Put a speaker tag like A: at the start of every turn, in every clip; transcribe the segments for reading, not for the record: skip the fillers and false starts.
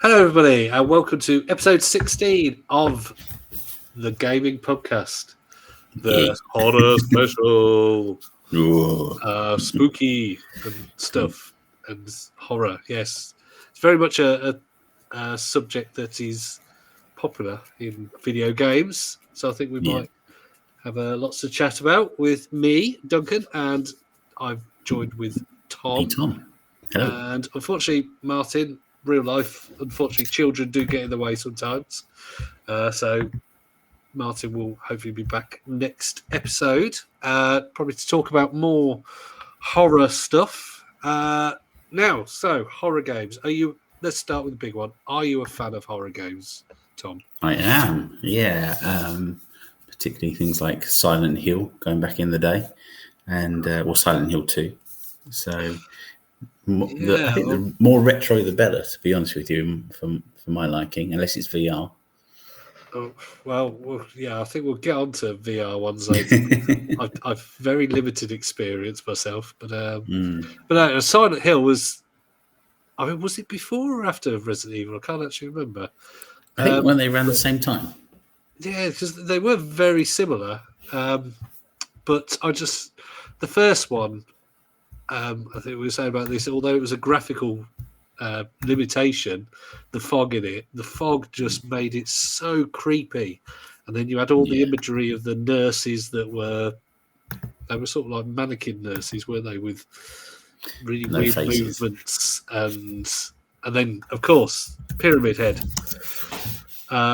A: Hello, everybody, and welcome to episode 16 of the Gaming Pubcast, the horror special, spooky and stuff, and horror. Yes, it's very much a subject that is popular in video games, so I think we might have lots to chat about with me, Duncan, and I've joined with Tom.
B: Hey, Tom. Hello.
A: And unfortunately, Martin. Real life, unfortunately, children do get in the way sometimes. So Martin will hopefully be back next episode, probably to talk about more horror stuff. Now, so horror games. Let's start with the big one. Are you a fan of horror games, Tom?
B: I am, yeah. Particularly things like Silent Hill, going back in the day, and Silent Hill 2. So I think the more retro, the better, to be honest with you, for my liking, unless it's VR.
A: Oh, well, yeah, I think we'll get on to VR ones later. I've very limited experience myself, but Silent Hill was, was it before or after Resident Evil? I can't actually remember.
B: I think when they ran the same time.
A: Yeah, because they were very similar. But the first one, I think we were saying about this, although it was a graphical limitation, the fog just made it so creepy. And then you had all the imagery of the nurses they were sort of like mannequin nurses, weren't they, with really weird movements. And then, of course, Pyramid Head,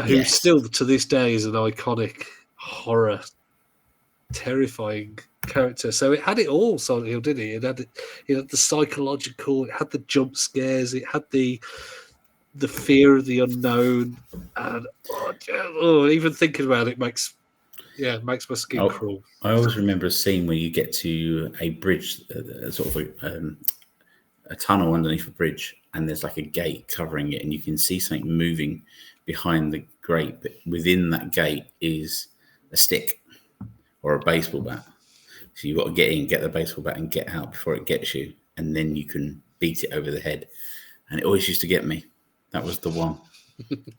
A: who still to this day is an iconic horror, terrifying character. So it had it all, Silent Hill, didn't it? It had the psychological, it had the jump scares, it had the fear of the unknown, and even thinking about it makes my skin crawl.
B: I always remember a scene where you get to a bridge, sort of a tunnel underneath a bridge, and there's like a gate covering it, and you can see something moving behind the grate, but within that gate is a stick or a baseball bat. So you've got to get in, get the baseball bat, and get out before it gets you, and then you can beat it over the head. And it always used to get me. That was the one.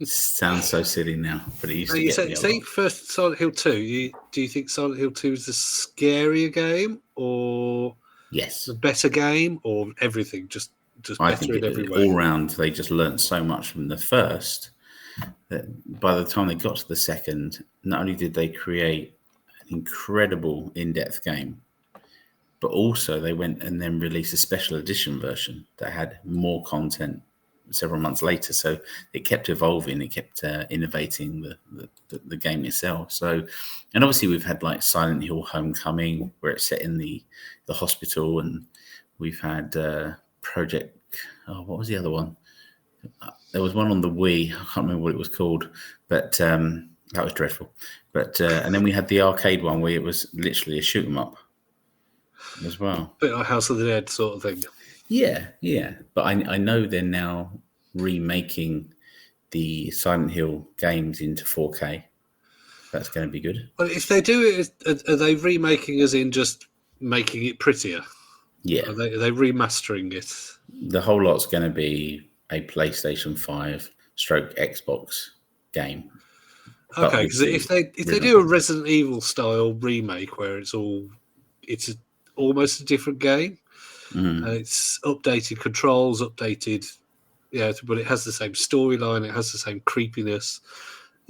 B: Sounds so silly now, but it used to get me.
A: Say first Silent Hill 2. Do you think Silent Hill 2 is the scarier game, or the better game, or everything? Just
B: I
A: better
B: think
A: in every way.
B: All round, they just learnt so much from the first that by the time they got to the second, not only did they create incredible in-depth game, but also they went and then released a special edition version that had more content several months later. So it kept evolving, it kept innovating the game itself. So, and obviously we've had like Silent Hill Homecoming, where it's set in the hospital, and we've had Project. Oh, what was the other one? There was one on the Wii. I can't remember what it was called, but that was dreadful. But and then we had the arcade one where it was literally a shoot 'em up as well.
A: A bit like House of the Dead sort of thing.
B: Yeah. But I know they're now remaking the Silent Hill games into 4K. That's going to be good.
A: Well, if they do it, are they remaking as in just making it prettier?
B: Yeah.
A: Are they remastering it?
B: The whole lot's going to be a PlayStation 5 / Xbox game.
A: Okay, because if they do a Resident Evil style remake where it's almost a different game, and it's updated controls, but it has the same storyline, it has the same creepiness.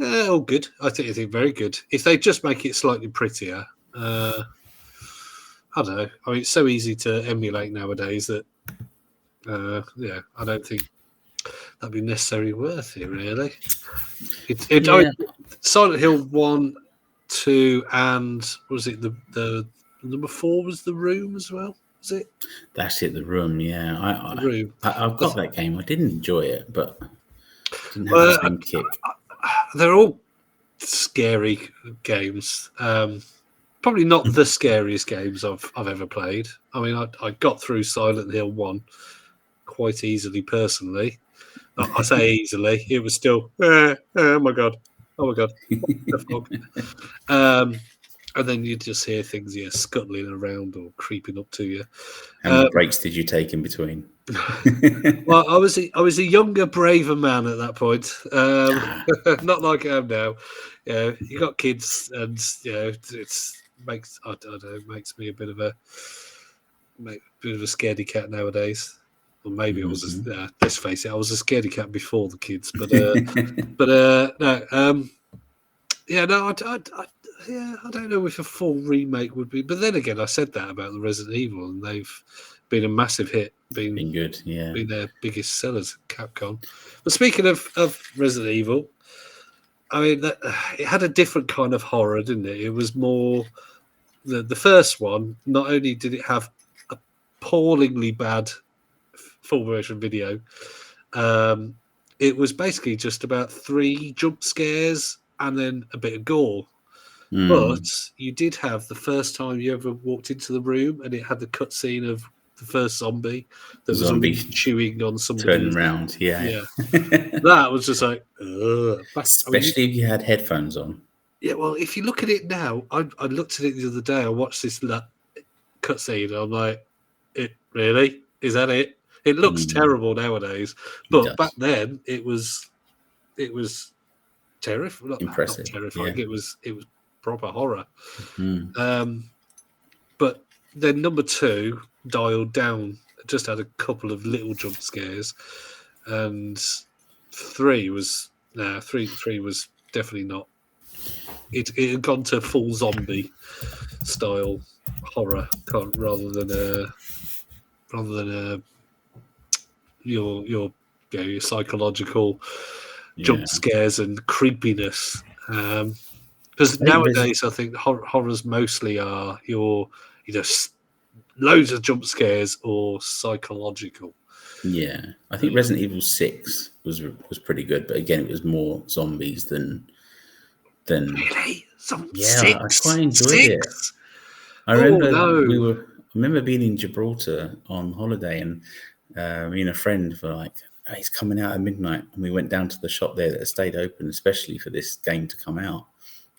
A: All good. I think very good. If they just make it slightly prettier, I don't know. I mean, it's so easy to emulate nowadays that I don't think that'd be necessarily worth it, really. Silent Hill 1, 2, and what was it? The number 4 was The Room as well, was it?
B: That's it, The Room, yeah.
A: The Room.
B: I've got that game. I didn't enjoy it, but didn't have the same kick.
A: They're all scary games. Probably not the scariest games I've ever played. I mean, I got through Silent Hill 1 quite easily, personally. I say easily. It was still, oh my god, the fog. And then you just hear things, scuttling around or creeping up to you.
B: How many breaks did you take in between?
A: Well, I was a younger, braver man at that point. Not like I am now. You got kids, and it's makes I don't know, makes me a bit of a scaredy cat nowadays. Or maybe I was. Let's face it, I was a scaredy cat before the kids. But no. I don't know if a full remake would be. But then again, I said that about the Resident Evil, and they've been a massive hit.
B: Been good, yeah.
A: Been their biggest sellers, Capcom. But speaking of Resident Evil, I mean, it had a different kind of horror, didn't it? It was more the first one. Not only did it have appallingly bad full version video, it was basically just about 3 jump scares and then a bit of gore. But you did have the first time you ever walked into the room, and it had the cutscene of the first zombie that was chewing on somebody.
B: Turning around, yeah.
A: That was just like, ugh.
B: Especially if you had headphones on.
A: Yeah, well, if you look at it now, I looked at it the other day. I watched this cutscene, and I'm like, "It really is that it?" It looks terrible nowadays, but back then it was terrifying.
B: Impressive,
A: not terrifying. Yeah. It was proper horror.
B: Mm.
A: But then number 2 dialed down, just had a couple of little jump scares, and 3 was definitely not. It had gone to full zombie style horror rather than your psychological jump scares and creepiness. Because nowadays, I think horrors mostly are loads of jump scares or psychological.
B: Yeah, I think Resident Evil 6 was pretty good, but again, it was more zombies than.
A: Really?
B: I quite enjoyed it. I remember being in Gibraltar on holiday, and me and a friend were like, "He's coming out at midnight," and we went down to the shop there that stayed open, especially for this game to come out.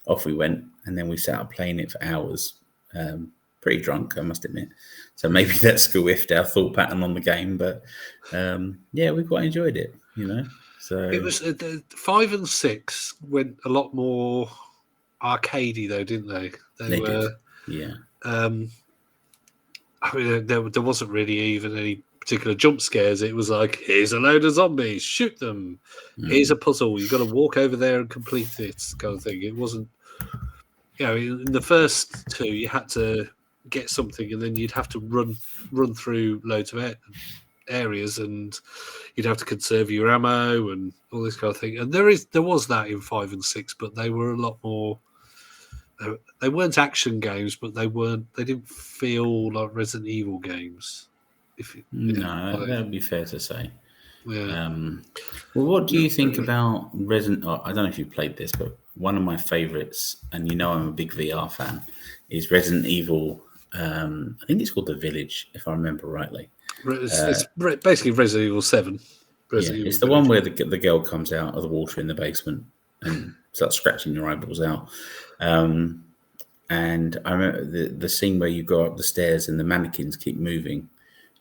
B: Off we went, and then we sat up playing it for hours. Pretty drunk, I must admit. So maybe that squiffed our thought pattern on the game, but we quite enjoyed it. So
A: it was 5 and 6 went a lot more arcadey, though, didn't they? They were,
B: did. Yeah.
A: I mean, there wasn't really even any particular jump scares. It was like, here's a load of zombies, shoot them. Here's a puzzle, you've got to walk over there and complete it, kind of thing. It wasn't, in the first 2, you had to get something, and then you'd have to run through loads of areas, and you'd have to conserve your ammo and all this kind of thing. And there was that in 5 and 6, but they were a lot more. They weren't action games, but they didn't feel like Resident Evil games.
B: That would be fair to say.
A: Yeah.
B: Well, what do you think about Resident? I don't know if you played this, but one of my favorites, and I'm a big VR fan, is Resident Evil. I think it's called The Village, if I remember rightly.
A: It's basically Resident Evil 7.
B: It's the one where the girl comes out of the water in the basement and starts scratching your eyeballs out. And I remember the scene where you go up the stairs and the mannequins keep moving,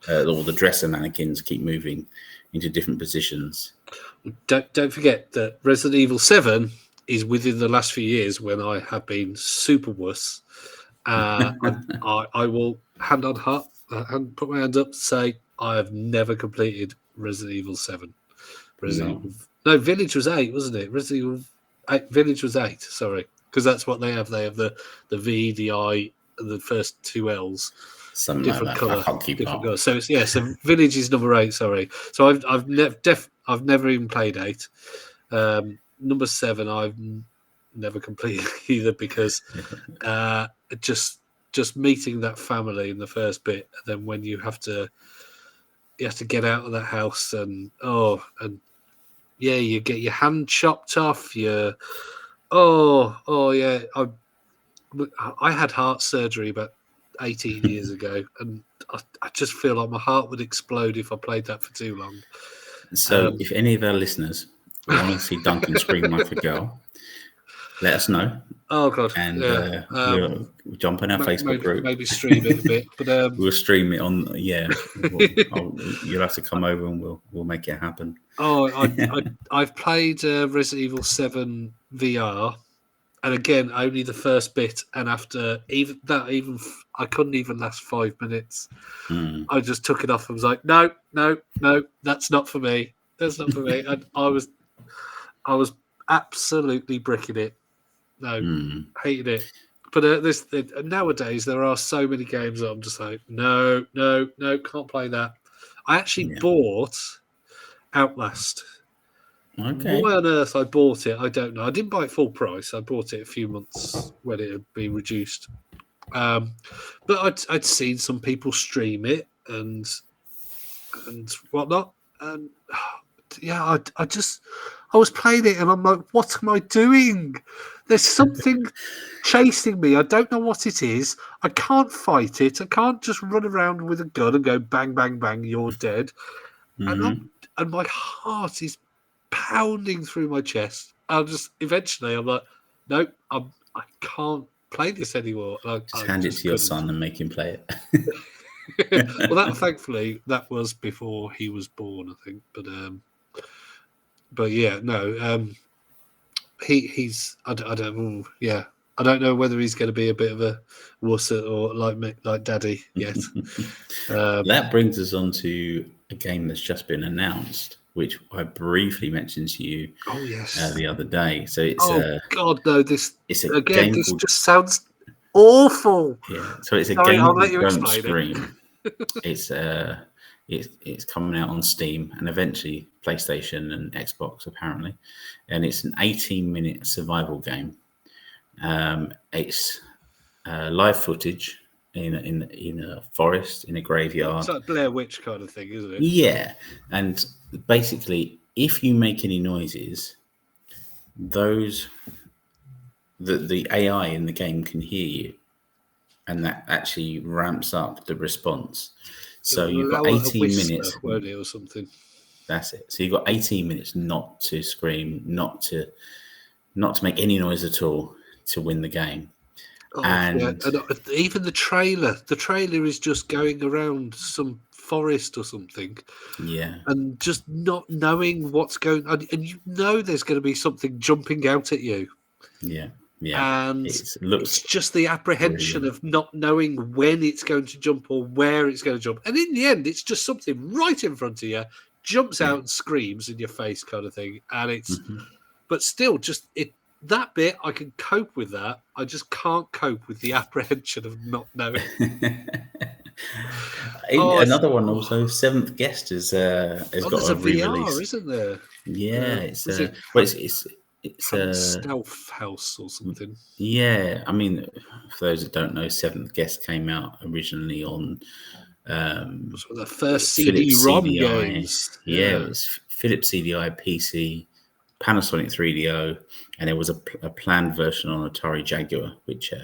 B: or the dresser mannequins keep moving into different positions.
A: Don't forget that Resident Evil 7 is within the last few years when I have been super wuss. I will hand on heart and put my hand up to say I have never completed Resident Evil 7. Village was 8, wasn't it? Resident Evil 8, Village was 8. Sorry, because that's what they have. They have the V, the I, and the first 2 L's.
B: Something
A: different
B: like that.
A: color.
B: I can't keep up.
A: So so Village is number 8. Sorry. So I've never even played 8. Number 7 I've never completed either, because just meeting that family in the first bit, and then when you have to get out of that house, and you get your hand chopped off. I had heart surgery about 18 years ago, and I just feel like my heart would explode if I played that for too long.
B: So if any of our listeners want to see Duncan scream like a girl, let us know.
A: Oh God,
B: And
A: yeah.
B: we'll jump on our Facebook group.
A: Maybe stream it a bit, but
B: we'll stream it on. Yeah, you'll have to come over and we'll make it happen.
A: I've played Resident Evil 7 VR, and again only the first bit, and after I couldn't even last 5 minutes. I just took it off and was like, no, that's not for me. That's not for me. And I was absolutely bricking it. No, hated it. But nowadays there are so many games that I'm just like, no, can't play that. I actually bought Outlast.
B: Okay.
A: Why on earth I bought it, I don't know. I didn't buy it full price. I bought it a few months when it had been reduced. But I'd seen some people stream it and whatnot, and yeah, I was playing it and I'm like, what am I doing? There's something chasing me. I don't know what it is. I can't fight it. I can't just run around with a gun and go bang, bang, bang, you're dead. And my heart is pounding through my chest. Eventually I'm like, nope, I can't play this anymore.
B: Just hand it to your son and make him play it.
A: Well, thankfully that was before he was born, I think. But yeah, no. He's I don't know whether he's going to be a bit of a wuss or like Daddy yet.
B: That brings us on to a game that's just been announced, which I briefly mentioned to you.
A: Oh yes,
B: the other day. So it's
A: God no, this
B: it's a
A: again.
B: game
A: This
B: called,
A: just sounds awful.
B: Yeah, so it's a
A: Sorry,
B: game
A: I'll
B: called
A: let you
B: Don't
A: explain
B: Scream. It's coming out on Steam and eventually PlayStation and Xbox apparently, and it's an 18-minute survival game. It's live footage in a forest, in a graveyard.
A: It's like Blair Witch kind of thing, isn't it?
B: Yeah, and basically, if you make any noises, the AI in the game can hear you, and that actually ramps up the response. So you've got 18 minutes,
A: won't it, or something?
B: That's it. So you've got 18 minutes not to scream, not to make any noise at all to win the game. And
A: even the trailer is just going around some forest or something.
B: Yeah.
A: And just not knowing what's going on. And you know there's going to be something jumping out at you.
B: Yeah. Yeah.
A: And
B: it's
A: just the apprehension of not knowing when it's going to jump or where it's going to jump. And in the end, it's just something right in front of you, jumps out and screams in your face kind of thing. And it's, but still, that bit, I can cope with that. I just can't cope with the apprehension of not knowing.
B: Another one also, Seventh Guest has got a re-release.
A: VR, isn't there?
B: Yeah, it's
A: a stealth house or something.
B: Yeah, I mean, for those that don't know, Seventh Guest came out originally on
A: the first CD-ROM games.
B: Yeah, it was Philips CDI, PC, Panasonic 3DO, and there was a planned version on Atari Jaguar, which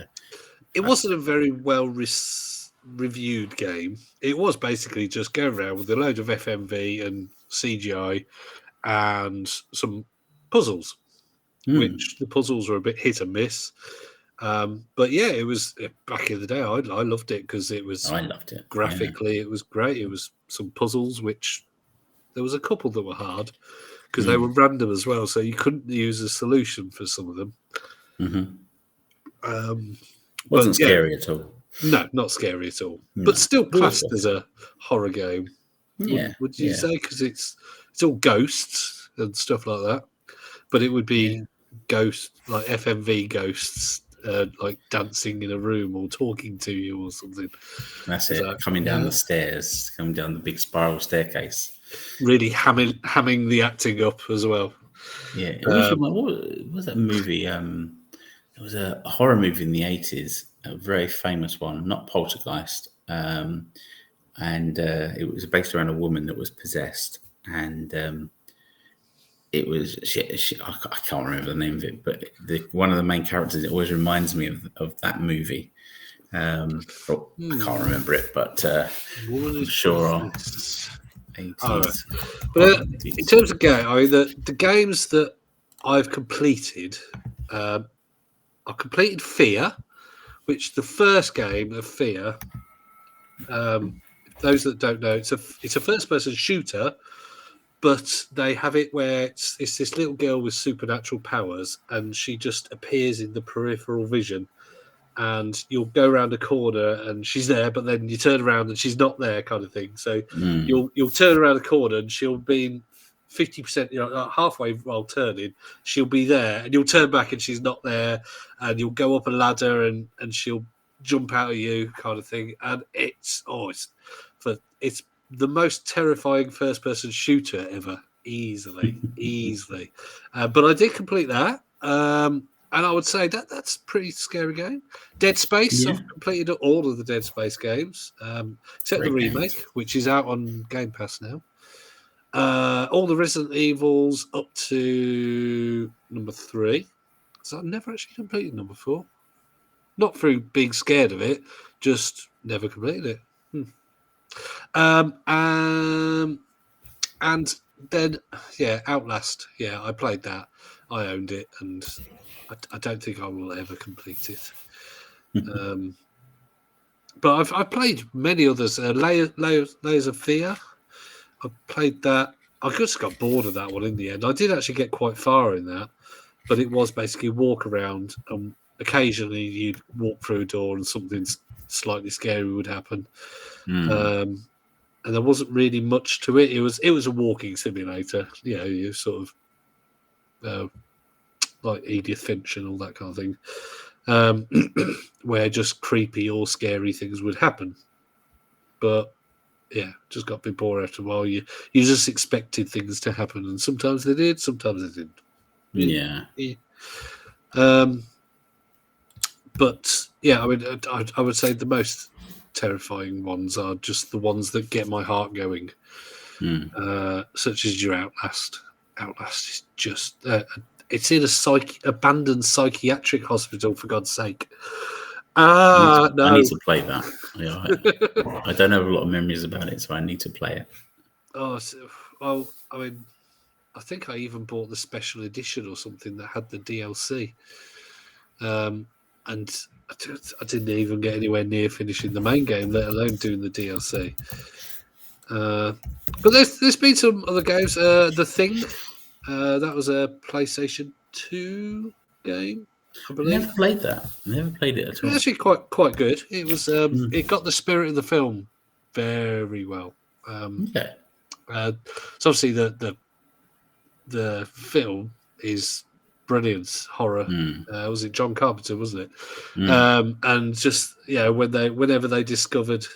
A: it wasn't a very well reviewed game. It was basically just go around with a load of FMV and CGI and some puzzles, which the puzzles were a bit hit and miss. But yeah, it was back in the day. I loved it because it was.
B: I loved it
A: graphically. It was great. It was some puzzles, which there was a couple that were hard because they were random as well, so you couldn't use a solution for some of them.
B: Wasn't scary at all.
A: No, not scary at all. No. But still classed as a horror game.
B: Yeah.
A: Would you say? Because it's all ghosts and stuff like that. But it would be ghosts, like FMV ghosts, like dancing in a room or talking to you or something.
B: That's it. Coming down the stairs, coming down the big spiral staircase.
A: Really hamming the acting up as well.
B: Yeah. What was that movie? It was a horror movie in the 80s, a very famous one, not Poltergeist. And it was based around a woman that was possessed. And it was, I can't remember the name of it, but one of the main characters, it always reminds me of that movie. I can't remember it, but I'm sure. 80s.
A: But in terms of game, the games that I've completed, I completed Fear, which the first game of Fear. Those that don't know, it's a first-person shooter, but they have it where it's this little girl with supernatural powers, and she just appears in the peripheral vision. And you'll go around a corner and she's there, but then you turn around and she's not there, kind of thing. So you'll turn around a corner and she'll be 50%, like halfway while turning, she'll be there, and you'll turn back and she's not there, and you'll go up a ladder and she'll jump out at you, kind of thing. And it's the most terrifying first-person shooter ever, easily. But I did complete that. And I would say that's a pretty scary game. Dead Space, I've completed all of the Dead Space games, except the remake, which is out on Game Pass now. All the Resident Evils up to number 3. So I've never actually completed number 4. Not through being scared of it, just never completed it. And then, Outlast. Yeah, I played that. I owned it, and I don't think I will ever complete it. But I've played many others. Layers of Fear. I played that. I just got bored of that one in the end. I did actually get quite far in that, but it was basically walk around, and occasionally you'd walk through a door and something slightly scary would happen. And there wasn't really much to it. It was a walking simulator. You sort of like Edith Finch and all that kind of thing, where just creepy or scary things would happen. But just got a bit bored after a while. You just expected things to happen, and sometimes they did, sometimes they didn't. But I mean, I would say the most terrifying ones are just the ones that get my heart going, such as your Outlast. Outlast is just it's in a abandoned psychiatric hospital, for God's sake. I
B: need to play that. I don't have a lot of memories about it, so I need to play it.
A: Well, I mean, I think I even bought the special edition or something that had the DLC, and I didn't even get anywhere near finishing the main game, let alone doing the DLC. But there's been some other games. The Thing, that was a PlayStation 2 game, I believe.
B: Never played that. Never played it at all.
A: It's actually quite good. It was. It got the spirit of the film very well.
B: Okay.
A: So obviously the film is brilliant horror. Was it John Carpenter, wasn't it? And just whenever they discovered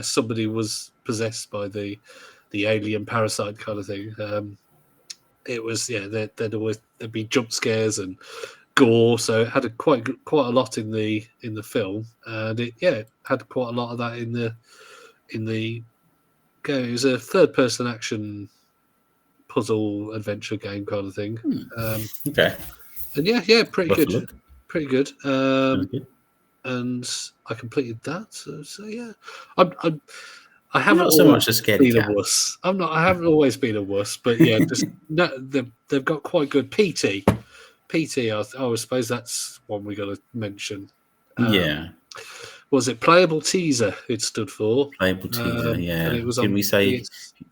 A: somebody was possessed by the alien parasite kind of thing, it was there'd be jump scares and gore, so it had quite a lot in the film, and it had quite a lot of that in the game. It was a third-person action puzzle adventure game kind of thing.
B: Okay.
A: And pretty good. And I completed that. So yeah, I haven't
B: not so much a scaredy cat.
A: A wuss. I haven't always been a wuss, but just they've got quite good PT. I suppose that's one we got to mention. Was it Playable Teaser? It stood for
B: Playable Teaser. And
A: it was
B: Can we say?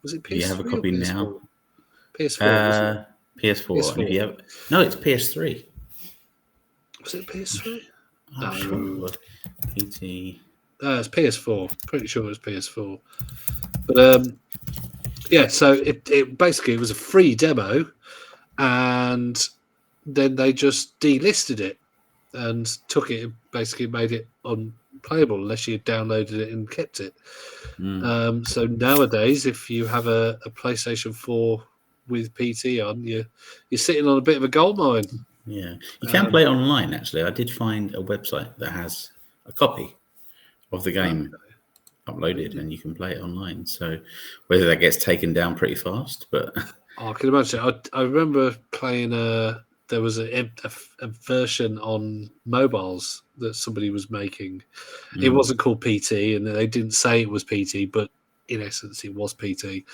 A: Was it PS3?
B: Do you have a copy now?
A: PS4.
B: PS4. No, it's PS3.
A: Was it PS3?
B: No. PT.
A: It's PS4. Pretty sure it was PS4. But so it basically was a free demo, and then they just delisted it and took it and basically made it unplayable unless you downloaded it and kept it. So nowadays, if you have a PlayStation 4 with PT on, you're sitting on a bit of a gold mine.
B: Yeah, you can play it online. Actually, I did find a website that has a copy of the game uploaded, and you can play it online. So whether that gets taken down pretty fast, but
A: I can imagine. I remember playing there was a version on mobiles that somebody was making. It wasn't called PT, and they didn't say it was PT, but in essence, it was PT.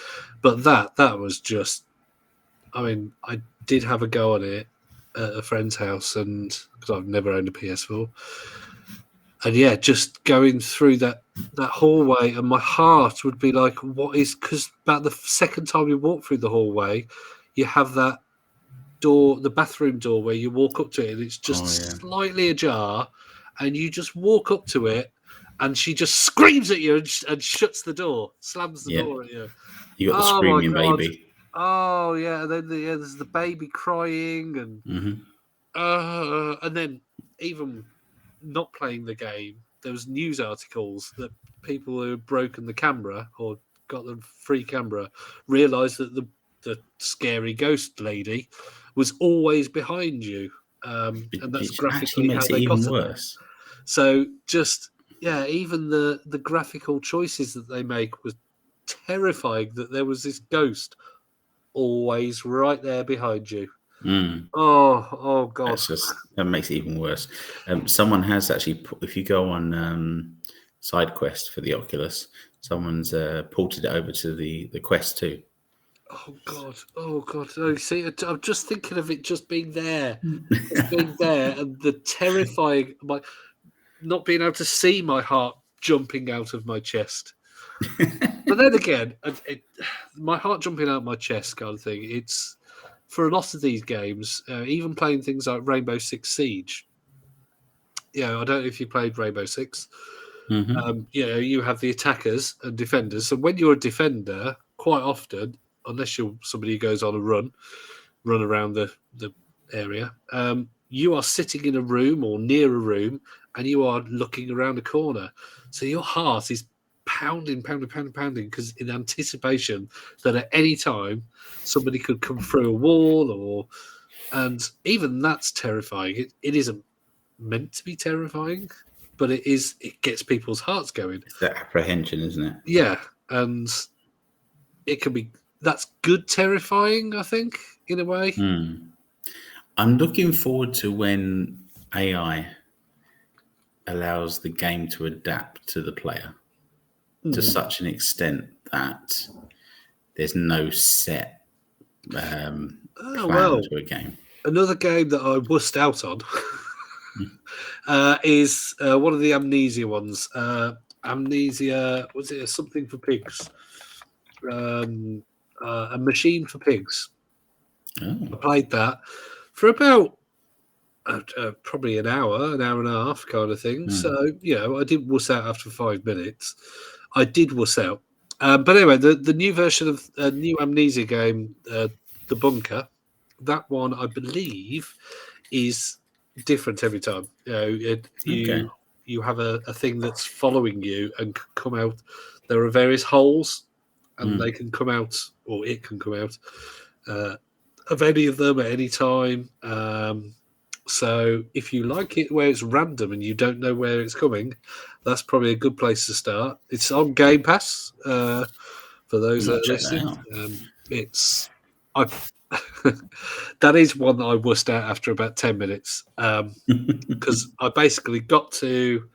A: But that was just. I mean, I did have a go at it. at a friend's house, and because I've never owned a PS4, and yeah, just going through that hallway, and my heart would be like, "What is?" Because about the second time you walk through the hallway, you have that door, the bathroom door, where you walk up to it, and it's just slightly ajar, and you just walk up to it, and she just screams at you and shuts the door, slams the door at you.
B: You got the screaming baby.
A: Oh yeah, and then there's the baby crying, and then even not playing the game, there was news articles that people who had broken the camera or got the free camera realised that the scary ghost lady was always behind you, and that's graphically how they got it worse. So just even the graphical choices that they make was terrifying. That there was this ghost always right there behind you. Oh god!
B: That makes it even worse. Someone has actually, if you go on side quest for the Oculus, someone's ported it over to the Quest 2.
A: Oh god! Oh, see, I'm just thinking of it just being there, and the terrifying, not being able to see my heart jumping out of my chest. But then again, my heart jumping out of my chest kind of thing. It's for a lot of these games, even playing things like Rainbow Six Siege. I don't know if you played Rainbow Six. You have the attackers and defenders. So when you're a defender, quite often, unless you're somebody who goes on a run around the area, you are sitting in a room or near a room, and you are looking around a corner. So your heart is pounding, because in anticipation that at any time somebody could come through a wall, and even that's terrifying. It isn't meant to be terrifying, but it is. It gets people's hearts going.
B: It's that apprehension, isn't it?
A: Yeah, and it can be. That's good terrifying, I think, in a way.
B: I'm looking forward to when AI allows the game to adapt to the player to such an extent that there's no set plan to a game.
A: Another game that I wussed out on is one of the Amnesia ones. Amnesia, was it something for pigs? A machine for pigs. I played that for about probably an hour and a half kind of thing. So, I didn't wuss out after 5 minutes. I did wuss out. But anyway, the new version of a new Amnesia game, The Bunker, that one, I believe, is different every time. You have a thing that's following you and can come out. There are various holes, and they can come out, or it can come out of any of them at any time. So if you like it where it's random and you don't know where it's coming, that's probably a good place to start. It's on Game Pass for those that are listening. That is one that I wussed out after about 10 minutes because I basically got to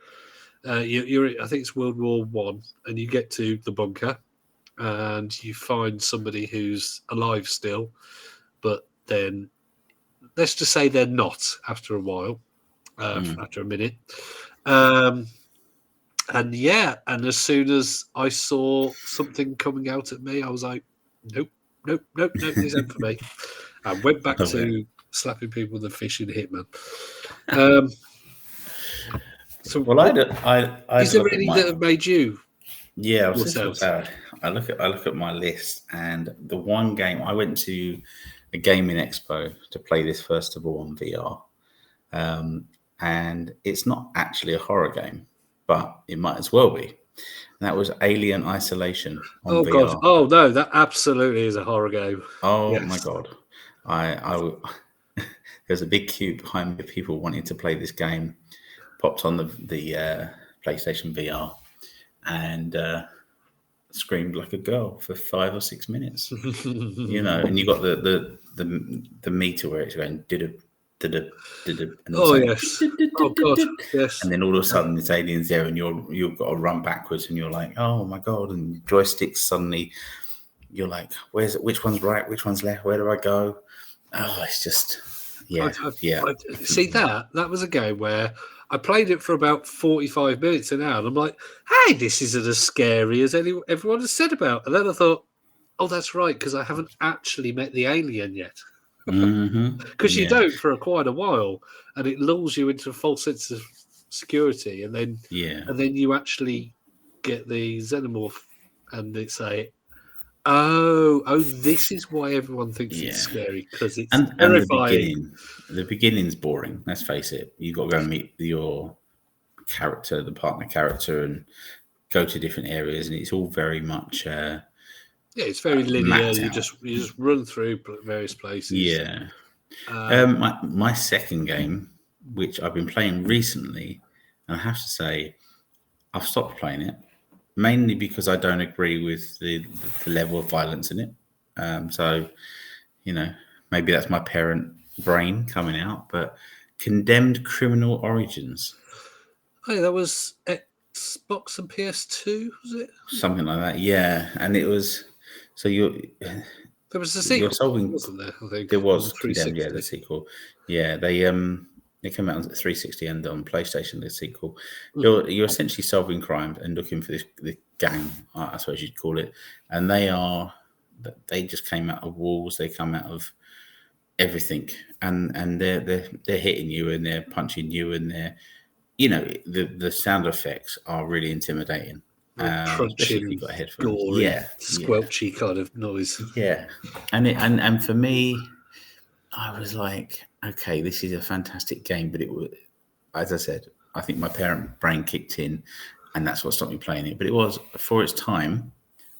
A: I think it's World War I, and you get to the bunker and you find somebody who's alive still, but then let's just say they're not after a while, after a minute. And as soon as I saw something coming out at me, I was like, nope, this ain't for me. I went back to slapping people with a fish in Hitman. Is there any that have made you?
B: Yeah, I was just about that. I look at my list, and the one game I went to a gaming expo to play this first of all on VR, and it's not actually a horror game, but it might as well be. And that was Alien Isolation on VR.
A: God! Oh no, that absolutely is a horror game.
B: Oh my god! There's a big queue behind me of people wanting to play this game. Popped on the PlayStation VR and screamed like a girl for 5 or 6 minutes. And you got the meter where it's going did and
A: yes. Oh god, yes.
B: And then all of a sudden it's aliens there, and you've got to run backwards, and you're like, oh my god! And joysticks suddenly, you're like, which one's right, which one's left, where do I go? Oh, it's just Yeah, yeah.
A: See that was a game where I played it for about 45 minutes an hour, and I'm like, "Hey, this isn't as scary as everyone has said about." And then I thought, "Oh, that's right, because I haven't actually met the alien yet." Because you
B: Yeah,
A: don't for quite a while, and it lulls you into a false sense of security, and then
B: yeah.
A: you actually get the xenomorph, and it's oh, this is why everyone thinks it's
B: Yeah.
A: scary, because it's
B: And
A: terrifying.
B: the beginning's boring. Let's face it. You got to go and meet your character, the partner character, and go to different areas, and it's all very much
A: Yeah, it's very linear.
B: mapped
A: You
B: out.
A: just run through various places.
B: Yeah.
A: Um,
B: My second game, which I've been playing recently, and I have to say, I've stopped playing it mainly because I don't agree with the level of violence in it. So, maybe that's my parent brain coming out, but Condemned Criminal Origins,
A: hey, that was Xbox and PS2, was it?
B: something like that. Yeah, and it was so
A: There was a
B: you're
A: sequel,
B: solving.
A: wasn't there? I think
B: There
A: on the
B: was Condemned, yeah, the
A: 360.
B: sequel. Yeah, they came out on 360 and on PlayStation. The sequel.
A: Mhm.
B: You're essentially solving crime and looking for the gang, I suppose you'd call it. And they just came out of walls. They come out of everything, and they're hitting you and they're punching you and they're the sound effects are really intimidating. Especially if you've
A: Crunching,
B: got headphones.
A: gory,
B: Yeah, yeah,
A: squelchy kind of noise.
B: yeah. And for me, I was like, okay, this is a fantastic game, but it was, as I said, I think my parent brain kicked in, and that's what stopped me playing it. But it was, for its time,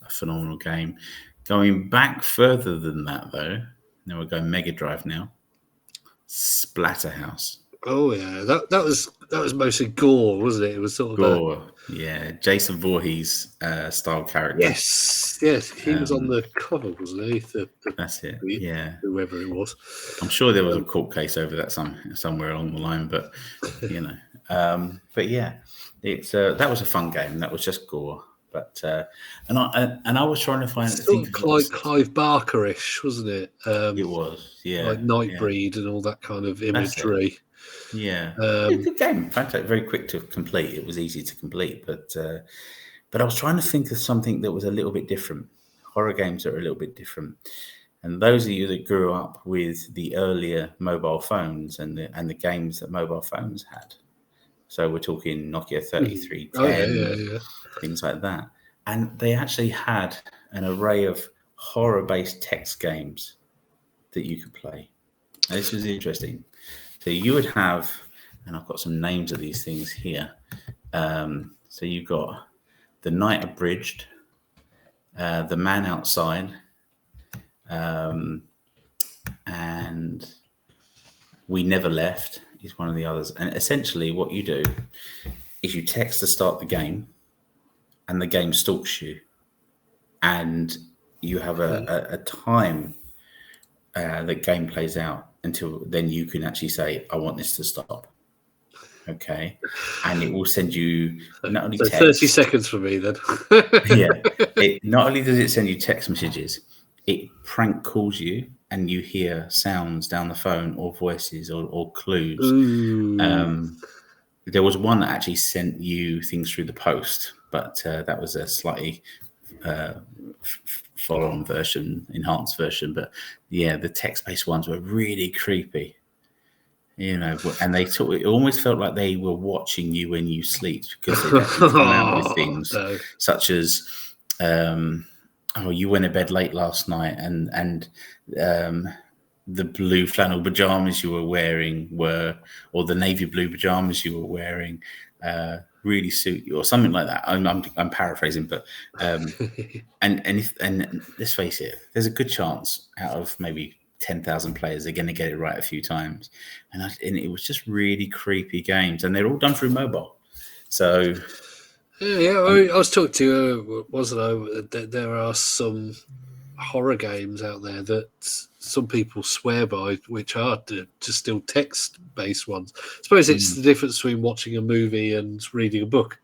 B: a phenomenal game. Going back further than that, though, now we're going Mega Drive now. Splatterhouse.
A: Oh yeah, that was mostly gore, wasn't it? It was sort of a
B: Gore, yeah, Jason Voorhees style character.
A: yes, he was on the cover, wasn't he?
B: That's it. Yeah,
A: Whoever it was.
B: I'm sure there was a court case over that somewhere along the line, but but yeah, it's that was a fun game. That was just gore, but and I was trying to
A: Sort of Clive Barker-ish, wasn't it?
B: It was, yeah,
A: Like Nightbreed and all that kind of
B: That's it.
A: imagery.
B: Yeah, good game. Fantastic, very quick to complete. It was easy to complete, but I was trying to think of something that was a little bit different. Horror games are a little bit different, and those of you that grew up with the earlier mobile phones and the games that mobile phones had. So we're talking Nokia 3310,
A: Yeah.
B: things like that, and they actually had an array of horror-based text games that you could play. And this was interesting. So you would have, and I've got some names of these things here. So you've got The Night Abridged, The Man Outside, and We Never Left is one of the others. And essentially what you do is you text to start the game and the game stalks you. And you have a time that game plays out until then you can actually say, I want this to stop. Okay. And it will send you not only text,
A: 30 seconds for me then.
B: Not only does it send you text messages, it prank calls you and you hear sounds down the phone or voices or clues. There was one that actually sent you things through the post, but that was a slightly follow-on version, enhanced version. But yeah, the text-based ones were really creepy, and it almost felt like they were watching you when you sleep, because they'd actually come out with things such as, you went to bed late last night, and the blue flannel pajamas you were wearing or the navy blue pajamas you were wearing really suit you, or something like that. I'm paraphrasing, but and let's face it, there's a good chance out of maybe 10,000 players they're going to get it right a few times, and it was just really creepy games, and they're all done through mobile. So
A: I was talking to you, wasn't I? That there are some horror games out there that some people swear by, which are just still text-based ones. I suppose it's the difference between watching a movie and reading a book.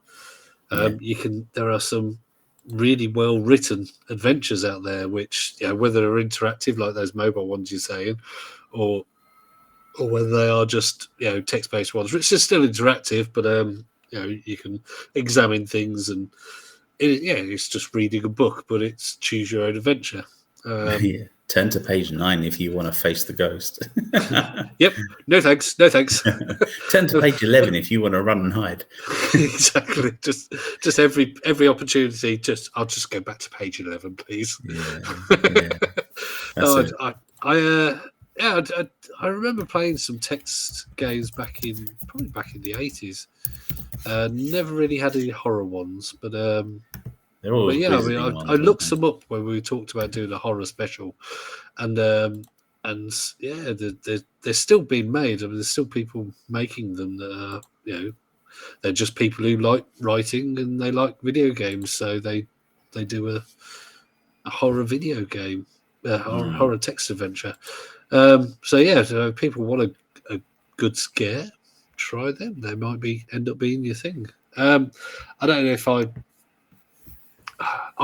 A: There are some really well-written adventures out there, which, whether they're interactive like those mobile ones you're saying, or or whether they are just text-based ones, which is still interactive, but you can examine things and it's just reading a book, but it's choose your own adventure.
B: Yeah. Turn to page 9 if you want to face the ghost.
A: Yep. No thanks. No thanks.
B: Turn to page 11 if you want to run and hide.
A: Exactly. Just every opportunity. I'll just go back to page 11, please.
B: Yeah.
A: No, I remember playing some text games probably back in the 80s. Never really had any horror ones, but
B: They're always
A: I
B: ones,
A: looked some up when we talked about doing a horror special, and they're still being made. I mean, there's still people making them that are, they're just people who like writing and they like video games, so they do a horror video game, horror text adventure. So if people want a good scare, try them. They might end up being your thing. I don't know if I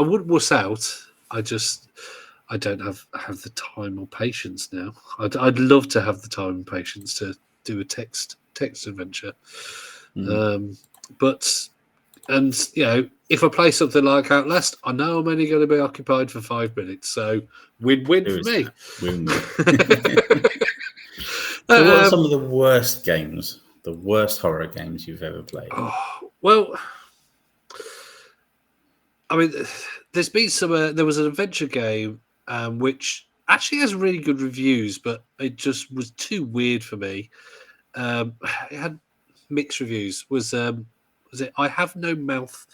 A: wouldn't wuss out. I don't have the time or patience now. I'd love to have the time and patience to do a text adventure. But if I play something like Outlast, I know I'm only going to be occupied for 5 minutes. So win-win for me.
B: Win-win. So what are some of the worst games, the worst horror games you've ever played?
A: Well, I mean, there's been some. There was an adventure game which actually has really good reviews, but it just was too weird for me. It had mixed reviews. Was it I Have No Mouth,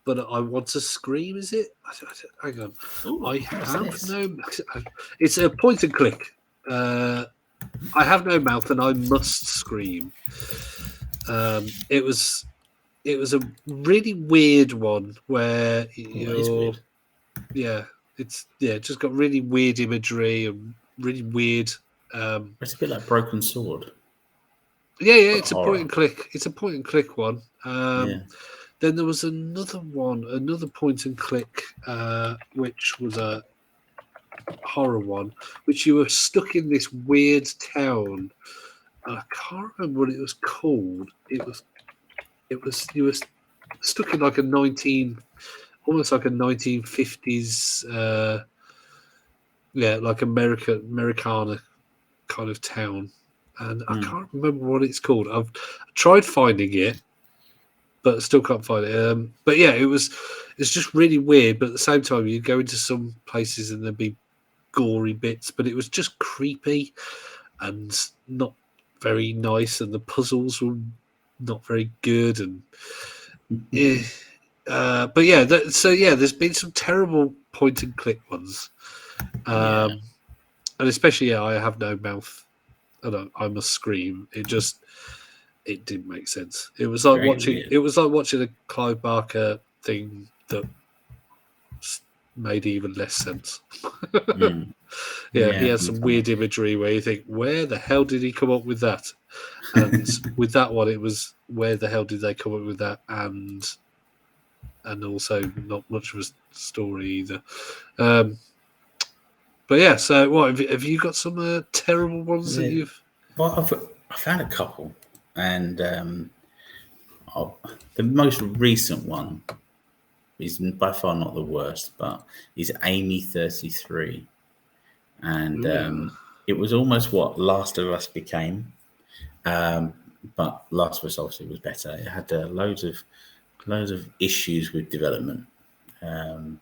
A: but I Want to Scream? Is it? Hang on.
B: Ooh,
A: I have no. It's a point and click. I have no mouth and I must scream. It was a really weird one where
B: weird.
A: it's just got really weird imagery and really weird.
B: It's a bit like Broken Sword.
A: Yeah, it's a point and click. It's a point and click one. Then there was another point and click, which was a horror one, which you were stuck in this weird town. I can't remember what it was called. It was you were stuck in like almost like a 1950s, like Americana kind of town, and I can't remember what it's called. I've tried finding it, but I still can't find it. But yeah, it's just really weird. But at the same time, you go into some places and there'd be gory bits, but it was just creepy and not very nice, and the puzzles were not very good, and there's been some terrible point and click ones, and especially I Have No Mouth and I Must Scream. It didn't make sense. It was like watching a Clive Barker thing that made even less sense. He had some weird imagery where you think, where the hell did he come up with that? And with that one, it was, where the hell did they come up with that? And also not much of a story either. But yeah, so what have you got some terrible ones that you've?
B: Well, I found a couple, and the most recent one is by far not the worst, but is Amy 33, and it was almost what Last of Us became, but Last of Us obviously was better. It had loads of issues with development, and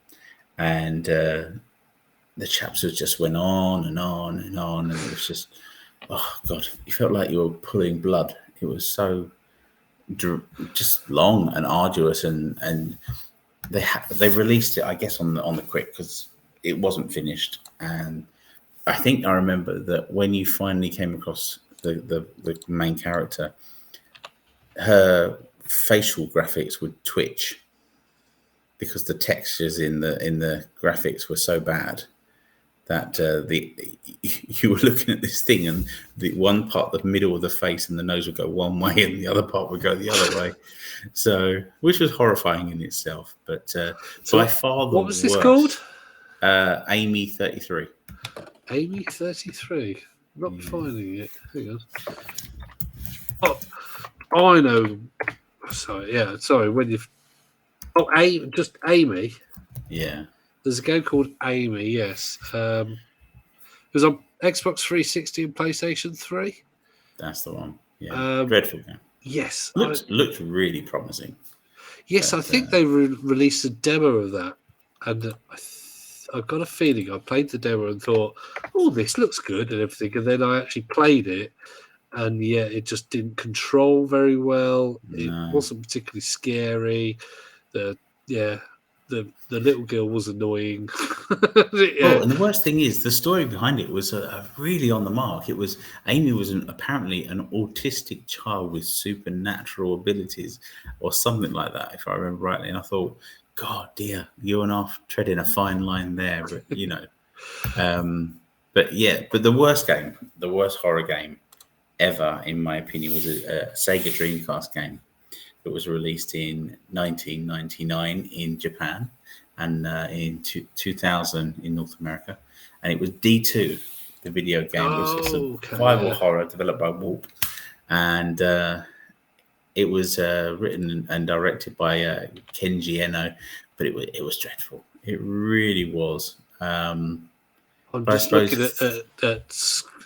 B: the chapters just went on and on and on, and it was just, oh god, you felt like you were pulling blood. It was so just long and arduous, and they released it, I guess, on the quick because it wasn't finished. And I think I remember that when you finally came across the main character, her facial graphics would twitch because the textures in the graphics were so bad that you were looking at this thing, and the one part, the middle of the face and the nose would go one way and the other part would go the other way. So, which was horrifying in itself. But so by far the
A: what was
B: worst,
A: this called?
B: Amy 33.
A: Amy 33. Not finding it. Hang on. Oh, I know. Sorry, yeah. Sorry, when you. Oh, just Amy.
B: Yeah,
A: There's a game called Amy. Yes. It was on Xbox 360 and PlayStation 3.
B: that's the one. Yeah, dreadful game.
A: Yes.
B: Looked really promising.
A: Yes,
B: But,
A: I think they released a demo of that, and I've got a feeling I played the demo and thought, "Oh, this looks good" and everything, and then I actually played it, and yeah, it just didn't control very well. It wasn't particularly scary. The little girl was annoying.
B: Oh, and the worst thing is the story behind it was really on the mark. It was Amy was apparently an autistic child with supernatural abilities, or something like that, if I remember rightly. And I thought, God, dear, you're off treading a fine line there, but you know. But the worst horror game ever, in my opinion, was a Sega Dreamcast game that was released in 1999 in Japan and in 2000 in North America. And it was D2, the video game. It was a survival horror developed by Warp. And it was written and directed by Kenji Eno, but it was dreadful. It really was.
A: I'm just looking at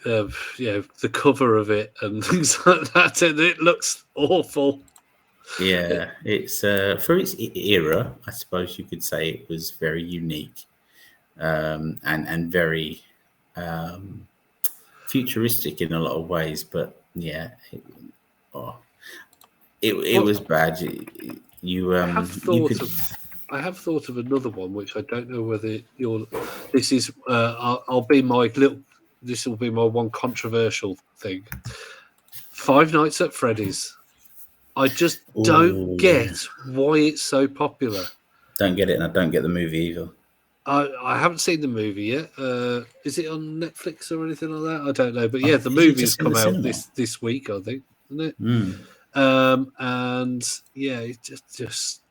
A: the cover of it and things like that, and it looks awful.
B: Yeah, it's for its era, I suppose you could say it was very unique and very futuristic in a lot of ways. But yeah, it was bad.
A: I have thought of another one, which I don't know whether this is. I'll be my little. This will be my one controversial thing. Five Nights at Freddy's. I just don't get why it's so popular.
B: Don't get it, and I don't get the movie either.
A: I haven't seen the movie yet. Is it on Netflix or anything like that? I don't know. But yeah, the movie's come out this week, I think, isn't it? And yeah, it just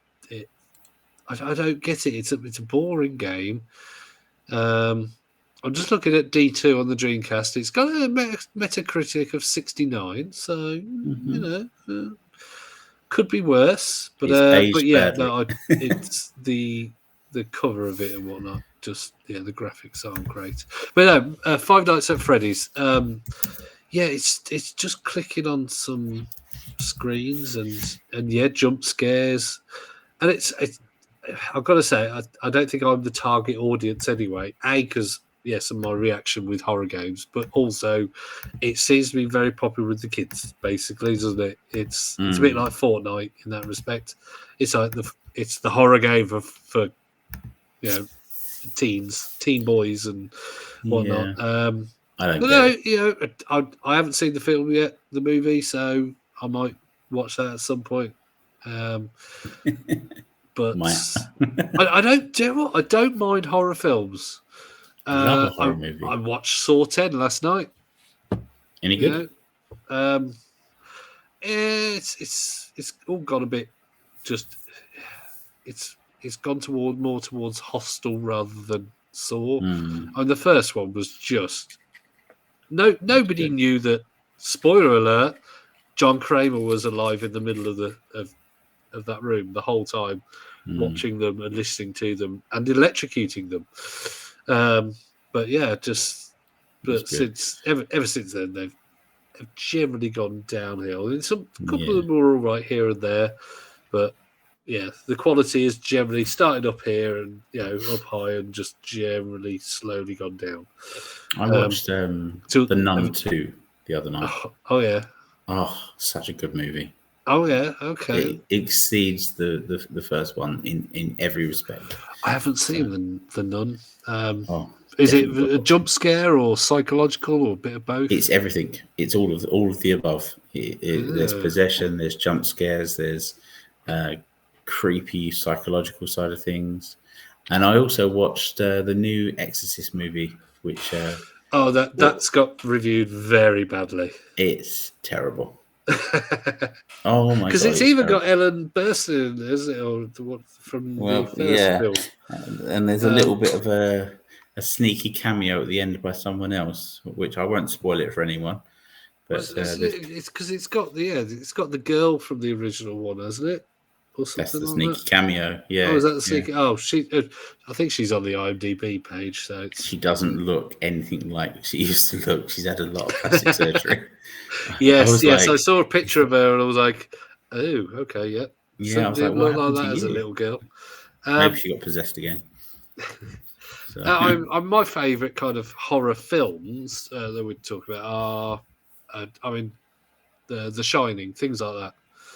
A: I don't get it. It's a boring game. I'm just looking at D2 on the Dreamcast. It's got a Metacritic of 69, so you know. Could be worse, but yeah, no, it's the cover of it and whatnot. Just the graphics aren't great. But no, Five Nights at Freddy's. It's just clicking on some screens and jump scares, and it's I've got to say I don't think I'm the target audience anyway. Because yes, and my reaction with horror games, but also it seems to be very popular with the kids, basically, doesn't it? It's a bit like Fortnite in that respect. It's like it's the horror game for teens, teen boys, and whatnot. I haven't seen the film yet, the movie, so I might watch that at some point. But I don't mind horror films.
B: I love a horror movie.
A: I watched Saw 10 last night.
B: Any good?
A: It's all gone a bit just. It's gone more towards Hostel rather than Saw. And the first one was just nobody knew that. Spoiler alert: John Kramer was alive in the middle of that room the whole time, watching them and listening to them and electrocuting them. But yeah, since ever since then they've generally gone downhill. And a couple of them are all right here and there, but yeah, the quality is generally started up here and up high and just generally slowly gone down.
B: I watched The Nun 2 the other night.
A: Oh yeah.
B: Oh, such a good movie.
A: Oh yeah, okay.
B: It exceeds the first one in every respect.
A: I haven't seen the Nun. Is it a jump scare or psychological or a bit of both?
B: It's everything. It's all of the above. There's possession, there's jump scares, there's creepy psychological side of things, and I also watched the new Exorcist movie, which
A: that's got reviewed very badly.
B: It's terrible. Oh my god!
A: Because it's even got Ellen Burstyn in there, isn't it? Or from the first film.
B: And there's a little bit of a sneaky cameo at the end by someone else, which I won't spoil it for anyone. But
A: it's because it's got the girl from the original one, hasn't it? Or
B: that's
A: something
B: the
A: like
B: sneaky
A: that.
B: cameo. Yeah.
A: Oh, is that the sneaky? Yeah. Oh, I think she's on the IMDb page. So
B: she doesn't look anything like she used to look. She's had a lot of plastic surgery.
A: Yes. I saw a picture of her and I was like, oh, okay, yeah.
B: Yeah, I was like,
A: didn't
B: what
A: look like
B: happened
A: that
B: to
A: as a
B: you?
A: little girl.
B: Maybe she got possessed again. So.
A: I'm my favourite kind of horror films that we talk about are, The Shining, things like that.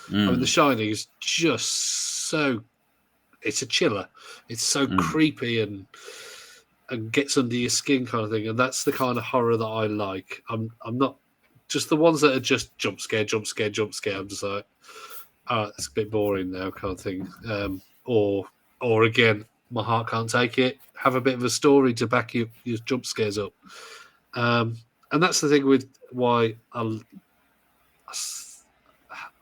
A: The Shining is just so. It's a chiller. It's so creepy and gets under your skin kind of thing, and that's the kind of horror that I like. I'm not just the ones that are just jump scare. I'm just like, it's a bit boring now, kind of thing. Or again, my heart can't take it. Have a bit of a story to back your jump scares up. And that's the thing with why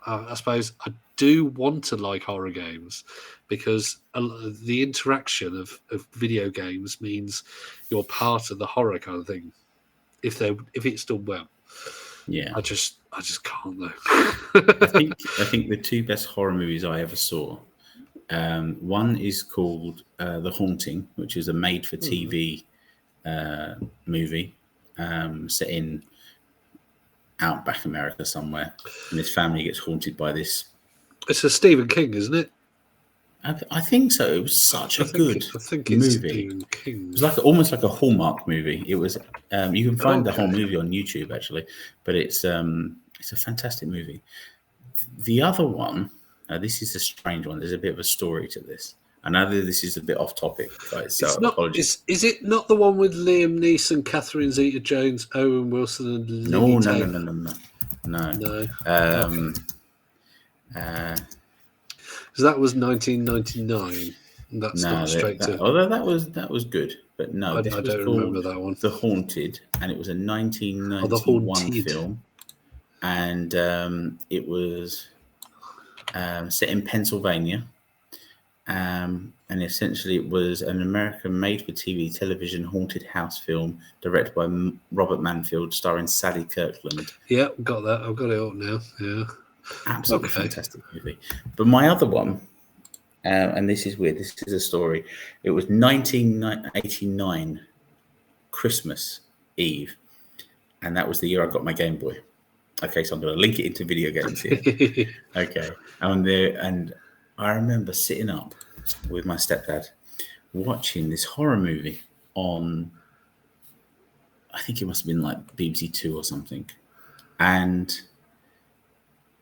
A: I suppose I do want to like horror games, because the interaction of video games means you're part of the horror kind of thing. If it's done well,
B: yeah,
A: I just can't though.
B: I think the two best horror movies I ever saw. One is called The Haunting, which is a made-for-TV movie set in outback America somewhere, and this family gets haunted by this.
A: It's a Stephen King, isn't it?
B: I think so. It was such a good movie.
A: Stephen King.
B: It was almost like a Hallmark movie. It was. You can find the whole movie on YouTube actually, but it's a fantastic movie. The other one, this is a strange one. There's a bit of a story to this. I know that this is a bit off topic, guys. So apologies.
A: Is it not the one with Liam Neeson, Catherine Zeta-Jones, Owen Wilson, and Lily Taylor?
B: No.
A: Because that was 1999. That's not straight to.
B: Although that was good, but no, this
A: I
B: was
A: don't
B: called
A: remember that one.
B: The Haunted, and it was a 1991 film, and it was set in Pennsylvania. And essentially it was an American made-for-TV television haunted house film directed by Robert Manfield, starring Sally Kirkland.
A: Yeah, got that. I've got it up now. Yeah.
B: Absolutely fantastic movie. But my other one, and this is weird, this is a story. It was 1989 Christmas Eve, and that was the year I got my Game Boy. Okay, so I'm going to link it into video games here. Okay. And I remember sitting up with my stepdad watching this horror movie on, I think it must have been like BBC Two or something. And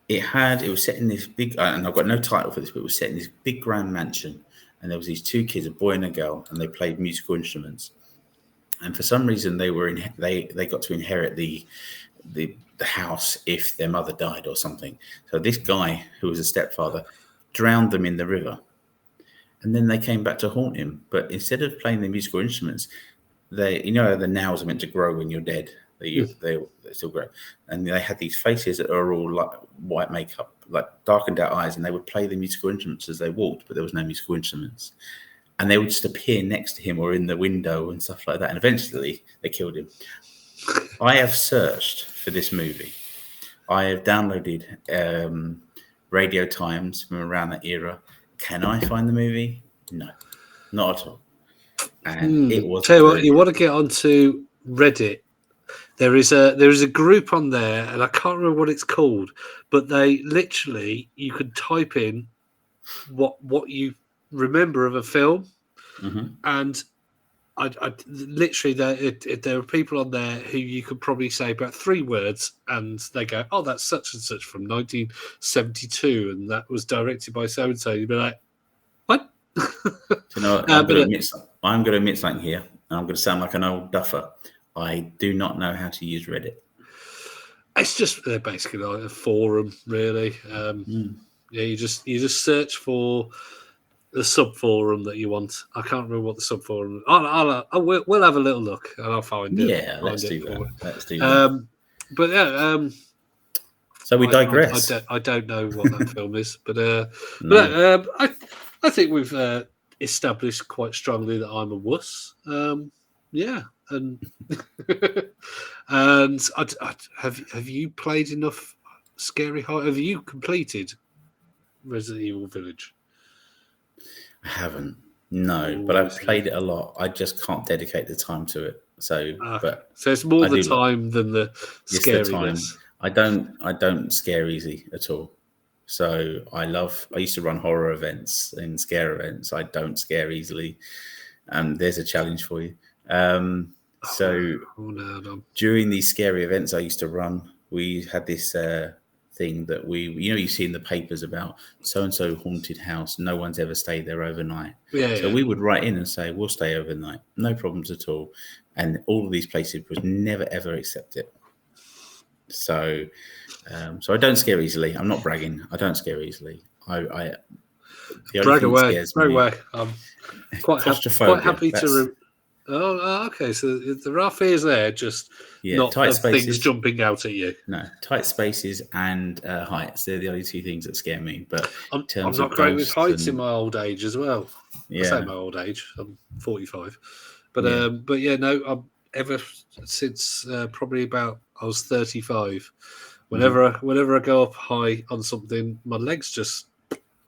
B: it was set in this big, and I've got no title for this, but it was set in this big grand mansion. And there was these two kids, a boy and a girl, and they played musical instruments. And for some reason, they got to inherit the house if their mother died or something. So this guy, who was a stepfather, drowned them in the river, and then they came back to haunt him. But instead of playing the musical instruments, the nails are meant to grow when you're dead. They still grow, and they had these faces that are all like white makeup, like darkened out eyes, and they would play the musical instruments as they walked, but there was no musical instruments, and they would just appear next to him or in the window and stuff like that. And eventually, they killed him. I have searched for this movie. I have downloaded Radio Times from around that era. Can I find the movie? No, not at all. And it was.
A: Tell you what, you want to get onto Reddit. There is a group on there, and I can't remember what it's called, but they literally, you could type in what you remember of a film, and I literally there are people on there who you could probably say about 3 words, and they go, "Oh, that's such and such from 1972, and that was directed by so and so." You'd be like, "What?"
B: I'm going to admit something here, and I'm going to sound like an old duffer. I do not know how to use Reddit.
A: It's just basically like a forum, really. Yeah, you just search for the sub forum that you want. I can't remember what the sub forum. We'll have a little look and I'll find it.
B: Yeah, let's do that.
A: But yeah.
B: So we digress.
A: I don't know what that film is, but I think we've established quite strongly that I'm a wuss. Yeah, and and have you played enough scary horror? Have you completed Resident Evil Village?
B: I haven't. No, but
A: Oh,
B: I've
A: see.
B: played it a lot. I just can't dedicate the time to it. So,
A: Okay.
B: but
A: So it's more
B: I
A: the
B: do look.
A: time than the
B: It's the time.
A: scariness.
B: I don't scare easy at all. So I used to run horror events and scare events. I don't scare easily. There's a challenge for you. So
A: Oh no.
B: during these scary events I used to run, we had this thing that you see in the papers about so and so haunted house. No one's ever stayed there overnight. So
A: Yeah.
B: we would write in and say we'll stay overnight, no problems at all. And all of these places would never ever accept it. So I don't scare easily. I'm not bragging. I don't scare easily. The only
A: Brag
B: thing that
A: away.
B: scares
A: Brag
B: me,
A: away. I'm quite
B: claustrophobia.
A: happy to. Okay. So there are fears there, just not
B: tight
A: of things
B: spaces.
A: jumping out at you.
B: No, tight spaces and heights. They're the only two things that scare me. But
A: I'm
B: in terms
A: not
B: of
A: great with heights in
B: and,
A: my old age as well. I say
B: yeah,
A: my old age. I'm 45, but
B: yeah,
A: yeah, no. Ever since probably about I was 35.
B: mhm.
A: Whenever I go up high on something, my legs just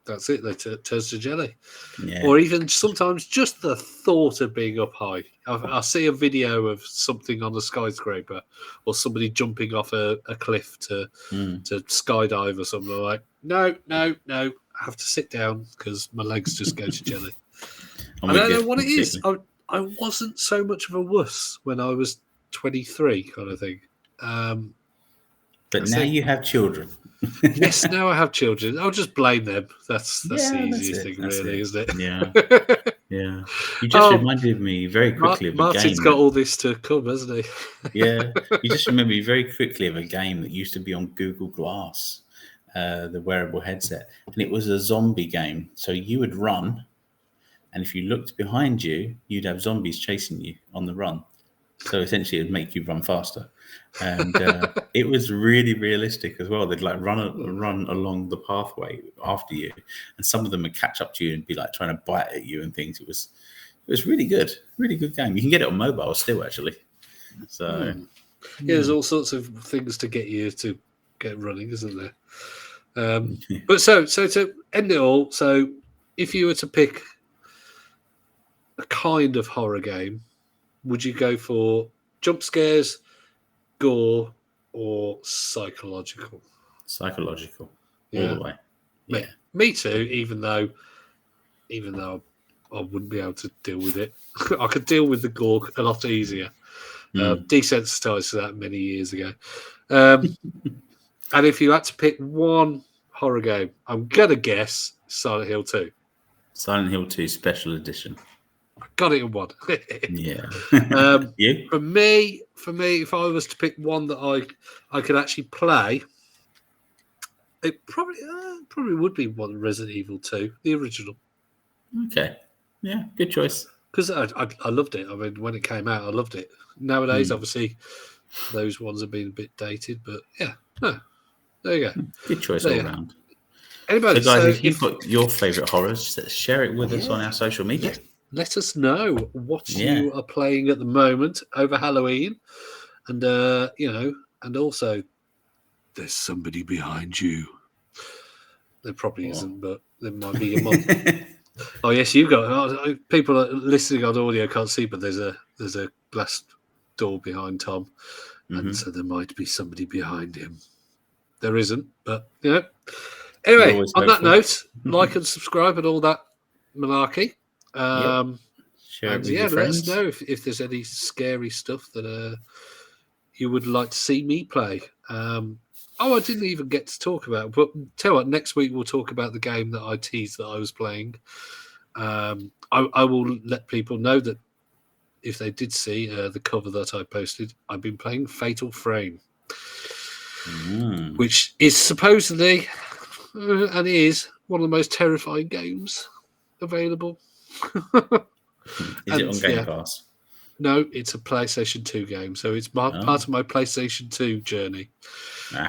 A: that's it. They turns to jelly.
B: Yeah,
A: Or even sometimes just the thought of being up high. I see a video of something on a skyscraper or somebody jumping off a cliff to
B: mm.
A: skydive or something. I'm like, no. I have to sit down because my legs just go to jelly.
B: I'm
A: I
B: with
A: don't
B: you
A: know what it is.
B: completely.
A: I wasn't so much of a wuss when I was 23, kind of thing.
B: But
A: I
B: now
A: think
B: you have children.
A: yes, now I have children. I'll just blame them. That's the
B: Yeah, that's
A: easiest
B: it.
A: thing,
B: That's
A: really,
B: it.
A: isn't
B: Yeah,
A: it?
B: yeah. You just
A: Oh,
B: reminded me very quickly of a
A: Martin's
B: game
A: got
B: that,
A: all this to come, hasn't he?
B: yeah, you just remember me very quickly of a game that used to be on Google Glass, the wearable headset, and it was a zombie game. So you would run, and if you looked behind you, you'd have zombies chasing you on the run. So essentially, it'd make you run faster, and it was really realistic as well. They'd like run along the pathway after you, and some of them would catch up to you and be like trying to bite at you and things. It was really good game. You can get it on mobile still, actually. So
A: Yeah, there's
B: yeah,
A: all sorts of things to get you to get running, isn't there? But so to end it all, so if you were to pick a kind of horror game, would you go for jump scares, gore, or psychological?
B: psychological all
A: Yeah,
B: the way.
A: me,
B: Yeah,
A: me too. Even though I wouldn't be able to deal with it, I could deal with the gore a lot easier.
B: mm.
A: Desensitized to that many years ago. Um, and if you had to pick one horror game, I'm gonna guess Silent Hill 2.
B: Silent Hill 2 Special Edition.
A: I got it in one.
B: Yeah,
A: um,
B: you
A: for me, if I was to pick one that I could actually play, it probably would be one Resident Evil 2, the original,
B: okay? Yeah, good choice.
A: because I loved it. I mean, when it came out, I loved it. Nowadays,
B: Mm.
A: obviously, those ones have been a bit dated, but yeah, no, there you go.
B: Good choice
A: There
B: all
A: you go.
B: round.
A: Anybody,
B: So, guys,
A: so
B: if you've got your favourite horrors, share it with us on our social media.
A: let us know what
B: Yeah,
A: you are playing at the moment over Halloween, and and also there's somebody behind you. There probably isn't, but there might be your mum. Oh yes, you got people listening on audio can't see, but there's a glass door behind Tom, and so there might be somebody behind him. There isn't, but
B: We're
A: Anyway,
B: always
A: on that
B: hopeful.
A: note, like and subscribe and all that malarkey.
B: Yep. Share it
A: And
B: with your
A: let us
B: friends.
A: know if there's any scary stuff that you would like to see me play. I didn't even get to talk about, but tell you what, next week we'll talk about the game that I teased that I was playing. I will let people know that if they did see the cover that I posted, I've been playing Fatal Frame, which is supposedly and is one of the most terrifying games available.
B: Is it on Game Pass?
A: No, it's a PlayStation 2 game. So it's part of my PlayStation 2 journey.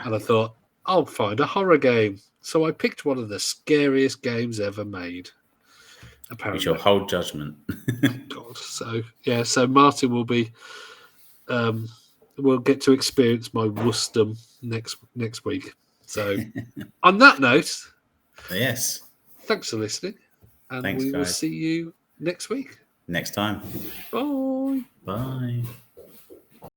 A: And I thought, I'll find a horror game. So I picked one of the scariest games ever made.
B: We
A: apparently.
B: shall hold judgment.
A: God, so Martin will be. We'll get to experience my wussdom next week. So, on that note,
B: Yes.
A: thanks for listening, and
B: Thanks,
A: we will
B: guys.
A: see you next week.
B: Next time.
A: Bye.
B: Bye.